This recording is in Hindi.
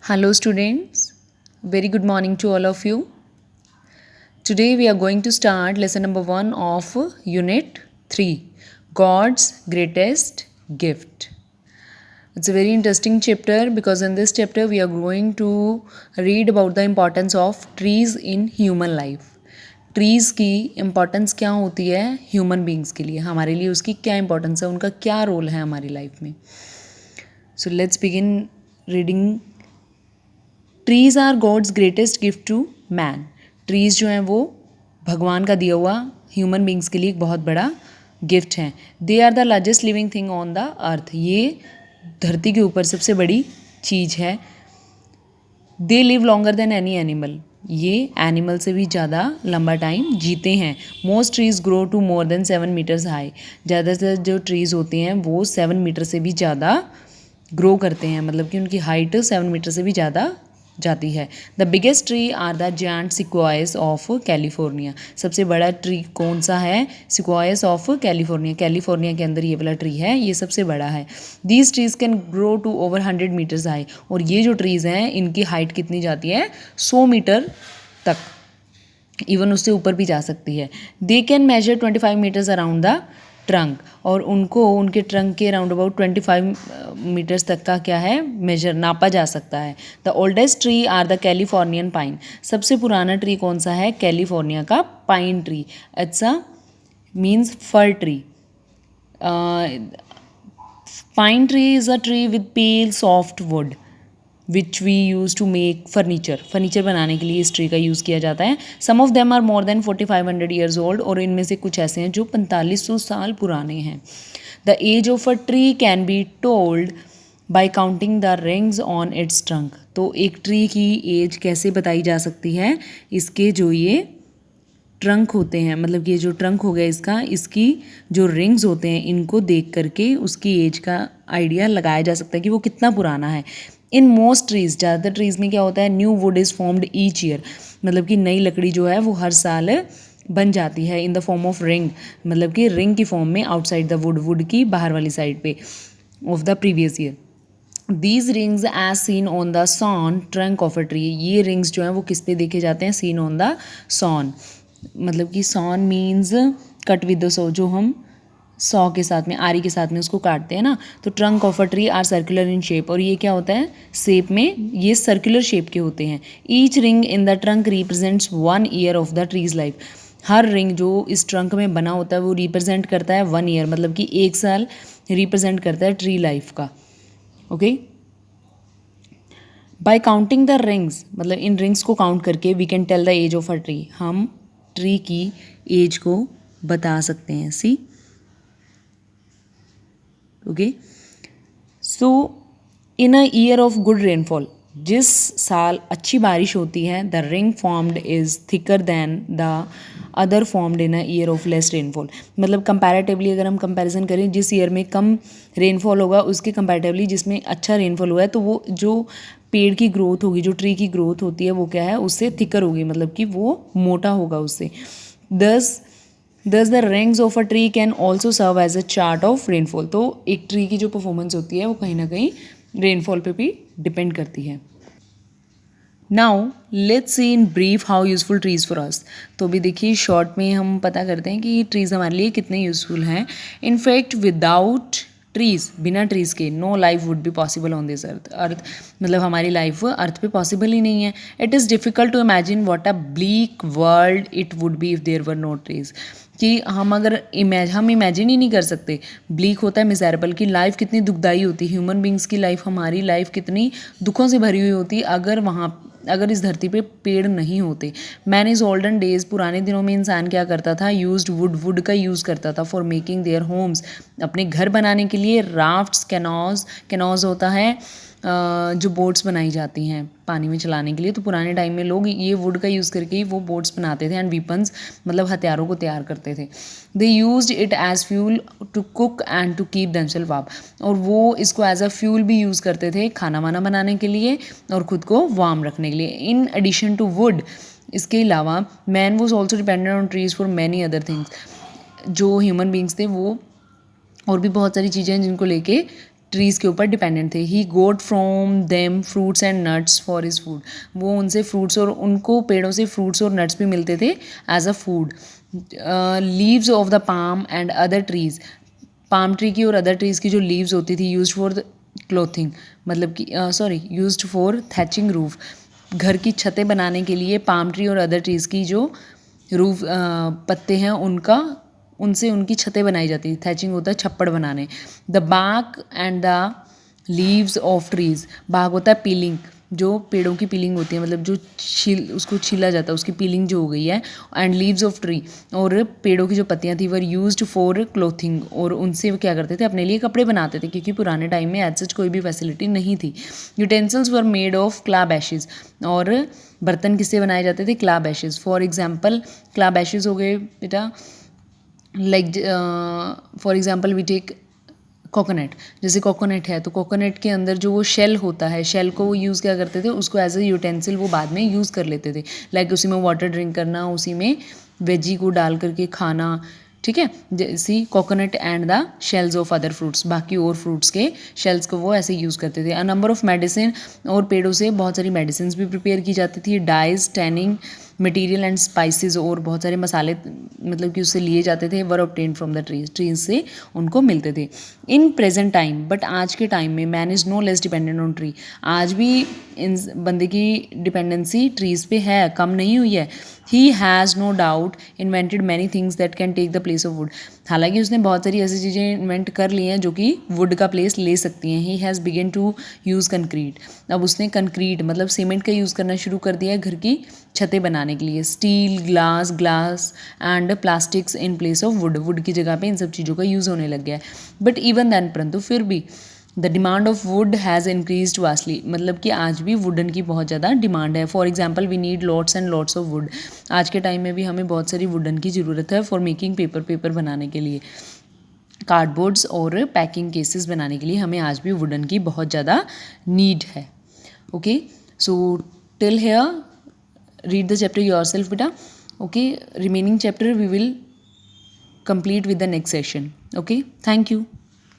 Hello, students. Very good morning to all of you. Today we are going to start lesson number 1 of Unit 3 God's Greatest Gift. It's a very interesting chapter because in this chapter we are going to read about the importance of trees in human life. Trees की इम्पॉर्टेंस क्या होती है ह्यूमन बींग्स के लिए, हमारे लिए उसकी क्या इम्पोर्टेंस है, उनका क्या रोल है हमारी लाइफ में. So let's begin reading. Trees are god's greatest gift to man. Trees जो हैं वो भगवान का दिया हुआ ह्यूमन बींग्स के लिए एक बहुत बड़ा गिफ्ट हैं. They are the largest living thing on the earth. ये धरती के ऊपर सबसे बड़ी चीज़ है. They live longer than any animal. ये एनिमल से भी ज़्यादा लंबा टाइम जीते हैं. Most trees grow to more than 7 metres high. ज़्यादातर जो ट्रीज़ होते हैं वो 7 मीटर से भी ज़्यादा ग्रो करते हैं, मतलब कि उनकी हाइट 7 मीटर से भी ज़्यादा जाती है. The biggest tree are the giant sequoias of California. सबसे बड़ा ट्री कौन सा है? सिक्वायस ऑफ कैलिफोर्निया. कैलिफोर्निया के अंदर ये वाला ट्री है, ये सबसे बड़ा है. These trees can grow to over 100 metres high. और ये जो ट्रीज़ हैं इनकी हाइट कितनी जाती है? 100 मीटर तक, इवन उससे ऊपर भी जा सकती है. They can measure 25 metres around the trunk. और उनको उनके ट्रंक के राउंड अबाउट 25 मीटर्स तक का क्या है, मेजर नापा जा सकता है. The oldest tree are the Californian pine. सबसे पुराना ट्री कौन सा है? कैलिफोर्निया का pine tree. It's a means fir tree. Pine tree is a tree with pale soft wood which we use to make furniture. Furniture बनाने के लिए इस ट्री का यूज़ किया जाता है. Some of them are more than 4500 years old. और इनमें से कुछ ऐसे हैं जो 4500 साल पुराने हैं. The age of a tree can be told by counting the rings on its trunk. तो एक ट्री की एज कैसे बताई जा सकती है? इसके जो ये ट्रंक होते हैं, मतलब कि ये जो ट्रंक हो गया इसका, इसकी जो रिंग्स होते हैं इनको देख करके उसकी एज का आइडिया लगाया जा सकता है कि वो कितना पुराना है. इन मोस्ट ट्रीज़, ज़्यादातर ट्रीज़ में क्या होता है? New would is formed each year. मतलब कि नई लकड़ी जो है वो हर साल बन जाती है in the form of ring. मतलब कि रिंग की फॉर्म में आउटसाइड द वुड की बाहर वाली साइड पे of the previous year. These rings as seen on the sawn trunk of a tree. ये रिंग्स जो हैं वो किस पे देखे जाते हैं? Seen on the sawn. मतलब कि sawn means cut with the saw, जो हम सॉ के साथ में, आरी के साथ में उसको काटते हैं ना. तो trunk of a tree are circular in shape. और ये क्या होता है? शेप में ये सर्कुलर शेप के होते हैं. Each ring in the trunk represents 1 year of the trees life. Her ring जो इस ट्रंक में बना होता है वो रिप्रेजेंट करता है 1 ईयर, मतलब कि 1 साल रिप्रेजेंट करता है ट्री लाइफ का. Okay. By counting the rings, मतलब इन रिंग्स को काउंट करके we can tell the age of a tree. हम ट्री की एज को बता सकते हैं. See. Okay. So in a year of good rainfall, जिस साल अच्छी बारिश होती है, the ring formed is thicker than the other formed in a year of less rainfall. मतलब कंपैरेटिवली अगर हम कंपैरिजन करें, जिस ईयर में कम रेनफॉल होगा उसके कंपैरेटिवली जिसमें अच्छा रेनफॉल हुआ है, तो वो जो पेड़ की ग्रोथ होगी, जो ट्री की ग्रोथ होती है वो क्या है? उससे थिकर होगी, मतलब कि वो मोटा होगा उससे. Thus the rings of a tree can also serve as a chart of rainfall. तो एक ट्री की जो परफॉर्मेंस होती है वो कहीं ना कहीं रेनफॉल पे भी डिपेंड करती है. Now let's see in brief how useful trees for us. तो भी देखिए शॉर्ट में हम पता करते हैं कि ट्रीज़ हमारे लिए कितने यूज़फुल हैं. इनफैक्ट विदाउट ट्रीज़, बिना ट्रीज़ के no life would be possible on this earth. मतलब हमारी लाइफ अर्थ पे पॉसिबल ही नहीं है. It is difficult to imagine what a bleak world it would be if there were no trees. कि हम अगर हम इमेजिन ही नहीं कर सकते. ब्लीक होता है मिज़रेबल, की लाइफ कितनी दुखदाई होती. ह्यूमन बींग्स की लाइफ, हमारी लाइफ कितनी दुखों से भरी हुई होती अगर इस धरती पे पेड़ नहीं होते. मैन इज़ ओल्डन डेज, पुराने दिनों में इंसान क्या करता था? यूज्ड वुड का यूज़ करता था फॉर मेकिंग देयर होम्स. अपने घर बनाने के लिए. राफ्ट्स, कैनॉज होता है जो बोट्स बनाई जाती हैं पानी में चलाने के लिए. तो पुराने टाइम में लोग ये वुड का यूज़ करके ही वो बोट्स बनाते थे. एंड वीपन्स, मतलब हथियारों को तैयार करते थे. They used it as fuel to cook and to keep themself warm. और वो इसको एज अ फ्यूल भी यूज़ करते थे खाना वाना बनाने के लिए और ख़ुद को वार्म रखने के लिए. इन एडिशन टू वुड, इसके अलावा man was also dependent on trees for many other things. जो ह्यूमन बींग्स थे वो और भी बहुत सारी चीज़ें हैं जिनको लेके ट्रीज़ के ऊपर डिपेंडेंट थे. He got from them fruits and nuts for his food. वो उनसे फ्रूट्स और उनको पेड़ों से फ्रूट्स और नट्स भी मिलते थे as a food. Leaves of the palm and other trees. Palm tree की और अदर ट्रीज़ की जो लीव्स होती थी यूज फॉर क्लोथिंग, मतलब कि यूज्ड फॉर थैचिंग रूफ. घर की छतें बनाने के लिए पाम ट्री और अदर ट्रीज़ की जो रूफ पत्ते हैं उनसे उनकी छतें बनाई जाती थी. थैचिंग होता है छप्पड़ बनाने. The bark and the leaves of trees. Bark होता है पीलिंग, जो पेड़ों की पीलिंग होती है, मतलब जो उसको छीला जाता है, उसकी पीलिंग जो हो गई है. एंड लीव्स ऑफ ट्री, और पेड़ों की जो पत्तियां थी वर यूज्ड फॉर क्लोथिंग, और उनसे वो क्या करते थे, अपने लिए कपड़े बनाते थे, क्योंकि पुराने टाइम में एज सच कोई भी फैसिलिटी नहीं थी. Utensils were made of calabashes. और बर्तन किससे बनाए जाते थे, calabashes. For example calabashes हो गए बेटा, like for example we take coconut. जैसे कोकोनट है तो कोकोनट के अंदर जो वो शेल होता है, शेल को वो यूज़ क्या करते थे, उसको एज ए यूटेंसिल वो बाद में यूज़ कर लेते थे. लाइक उसी में वाटर ड्रिंक करना, उसी में वेजी को डाल करके खाना. ठीक है, जैसे coconut and the shells of other fruits, बाकी और फ्रूट्स के शेल्स को वो ऐसे यूज़ करते थे. अ नंबर ऑफ मेडिसिन, और पेड़ों से बहुत सारी मेडिसिन भी प्रिपेयर की जाती थी. Dyes, tanning material and spices, और बहुत सारे मसाले मतलब कि उससे लिए जाते थे. वर ऑब्टेन फ्रॉम द ट्रीज से उनको मिलते थे. इन प्रेजेंट टाइम, बट आज के टाइम में man is no less dependent on tree. आज भी इन बंदे की डिपेंडेंसी ट्रीज़ पे है, कम नहीं हुई है. He has no doubt invented many things that can take the place of wood. हालांकि उसने बहुत सारी ऐसी चीज़ें इन्वेंट कर ली हैं जो कि वुड का प्लेस ले सकती हैं. He has begun to use concrete. अब उसने कंक्रीट मतलब सीमेंट का यूज़ करना शुरू कर दिया है घर की छतें बनाने के लिए. Steel, glass and plastics in place of would. Would की जगह पे इन सब चीज़ों का यूज़ होने लग गया है. बट इवन दैन, परंतु फिर भी the demand of would has increase vastly. मतलब कि आज भी वुडन की बहुत ज़्यादा डिमांड है. For example we need lots and lots of wood. आज के टाइम में भी हमें बहुत सारी वुडन की ज़रूरत है फॉर मेकिंग पेपर बनाने के लिए, कार्डबोर्ड्स और पैकिंग केसेस बनाने के लिए हमें आज भी वुडन की बहुत ज़्यादा नीड है. Okay, so till here read the chapter yourself beta. Okay, remaining chapter we will complete with the next session. Okay, thank you.